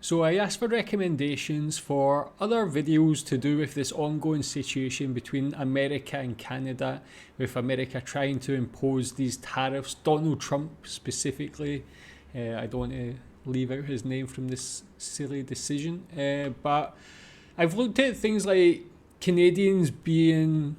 So I asked for recommendations for other videos to do with this ongoing situation between America and Canada, with America trying to impose these tariffs. Donald Trump specifically, I don't want to leave out his name from this silly decision, but I've looked at things like Canadians being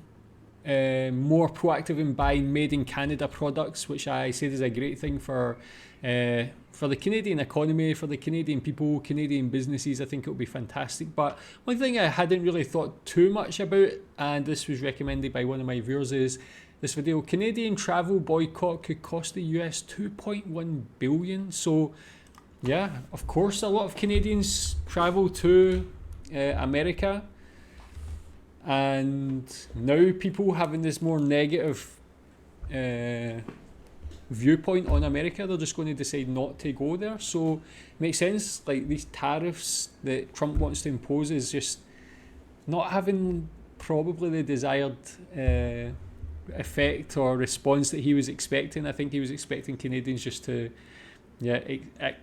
more proactive in buying made in Canada products, which I said is a great thing for the Canadian economy, for the Canadian people, Canadian businesses. I think it will be fantastic. But one thing I hadn't really thought too much about, and this was recommended by one of my viewers, is this video: Canadian travel boycott could cost the US 2.1 billion. So yeah, of course, a lot of Canadians travel to America, and now people having this more negative viewpoint on America, they're just going to decide not to go there. So it makes sense, like these tariffs that Trump wants to impose is just not having probably the desired effect or response that he was expecting. I think he was expecting Canadians just to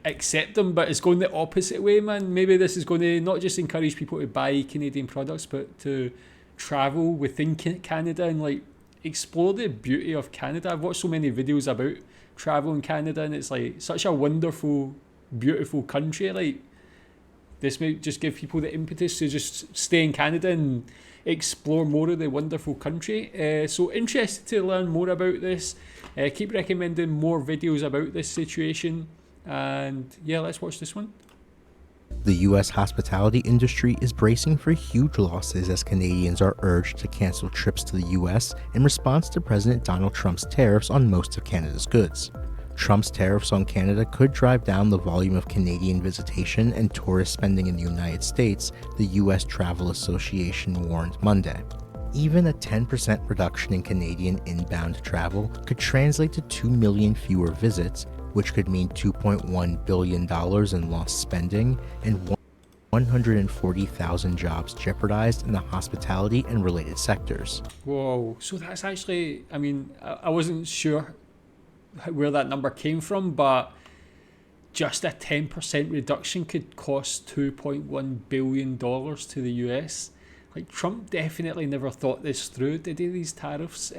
accept them, but it's going the opposite way, man. Maybe this is going to not just encourage people to buy Canadian products, but to travel within Canada and like explore the beauty of Canada. I've watched so many videos about travel in Canada, and it's like such a wonderful, beautiful country. Like this may just give people the impetus to just stay in Canada and explore more of the wonderful country. So interested to learn more about this. Keep recommending more videos about this situation, and yeah, let's watch this one. The U.S. hospitality industry is bracing for huge losses as Canadians are urged to cancel trips to the U.S. in response to President Donald Trump's tariffs on most of Canada's goods. Trump's tariffs on Canada could drive down the volume of Canadian visitation and tourist spending in the United States, the U.S. Travel Association warned Monday. Even a 10% reduction in Canadian inbound travel could translate to 2 million fewer visits, which could mean $2.1 billion in lost spending and 140,000 jobs jeopardized in the hospitality and related sectors. Whoa, so that's actually, I mean, I wasn't sure where that number came from, but just a 10% reduction could cost $2.1 billion to the US. Like, Trump definitely never thought this through, did he, these tariffs?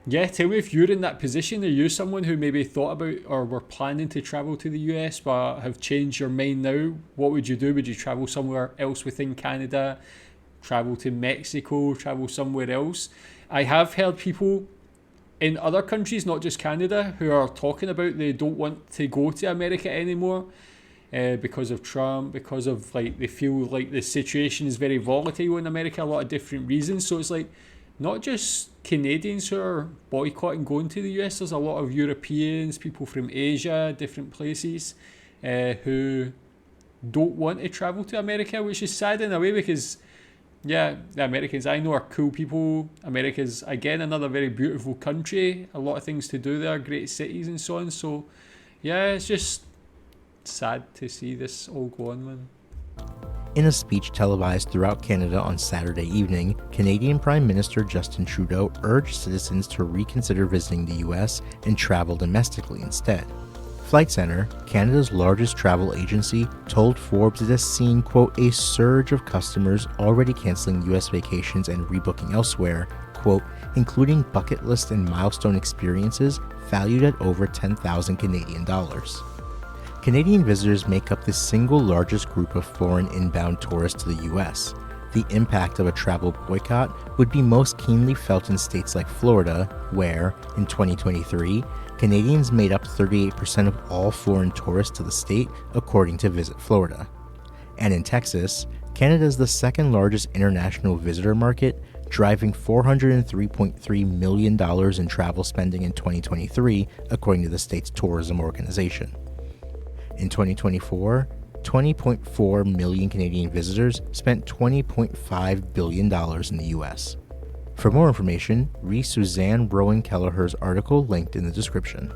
Yeah, tell me if you're in that position. Are you someone who maybe thought about or were planning to travel to the US but have changed your mind now? What would you do? Would you travel somewhere else within Canada? Travel to Mexico? Travel somewhere else? I have heard people in other countries, not just Canada, who are talking about they don't want to go to America anymore because of Trump, because of like they feel like the situation is very volatile in America, a lot of different reasons. So it's like not just Canadians who are boycotting going to the US, there's a lot of Europeans, people from Asia, different places who don't want to travel to America, which is sad in a way because, yeah, the Americans I know are cool people. America's, again, another very beautiful country, a lot of things to do there, great cities and so on. So, yeah, it's just sad to see this all go on, man. In a speech televised throughout Canada on Saturday evening, Canadian Prime Minister Justin Trudeau urged citizens to reconsider visiting the U.S. and travel domestically instead. Flight Centre, Canada's largest travel agency, told Forbes it has seen, quote, a surge of customers already canceling U.S. vacations and rebooking elsewhere, quote, including bucket list and milestone experiences valued at over 10,000 Canadian dollars. Canadian visitors make up the single largest group of foreign inbound tourists to the U.S. The impact of a travel boycott would be most keenly felt in states like Florida, where, in 2023, Canadians made up 38% of all foreign tourists to the state, according to Visit Florida. And in Texas, Canada is the second largest international visitor market, driving $403.3 million in travel spending in 2023, according to the state's tourism organization. In 2024, 20.4 million Canadian visitors spent $20.5 billion in the U.S. For more information, read Suzanne Rowan-Kelleher's article linked in the description.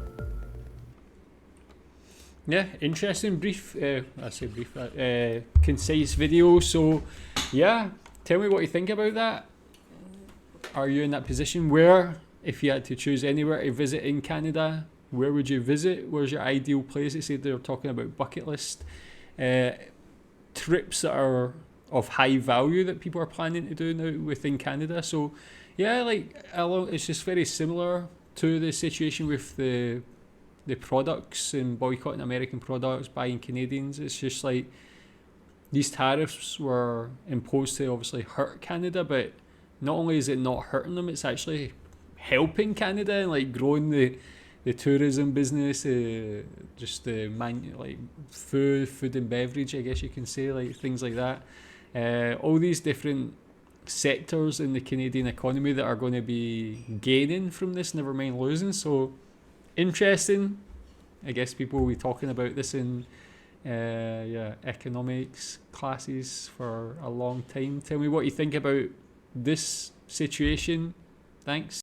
Yeah, interesting, concise video. So, yeah, tell me what you think about that. Are you in that position where, if you had to choose anywhere to visit in Canada, where would you visit? Where's your ideal place? They said they were talking about bucket list trips that are of high value that people are planning to do now within Canada. So yeah, like it's just very similar to the situation with the products and boycotting American products, buying Canadians. It's just like these tariffs were imposed to obviously hurt Canada, but not only is it not hurting them, it's actually helping Canada and like growing the tourism business, just the like food and beverage, I guess you can say, like things like that. All these different sectors in the Canadian economy that are going to be gaining from this, never mind losing. So interesting. I guess people will be talking about this in economics classes for a long time. Tell me what you think about this situation. Thanks.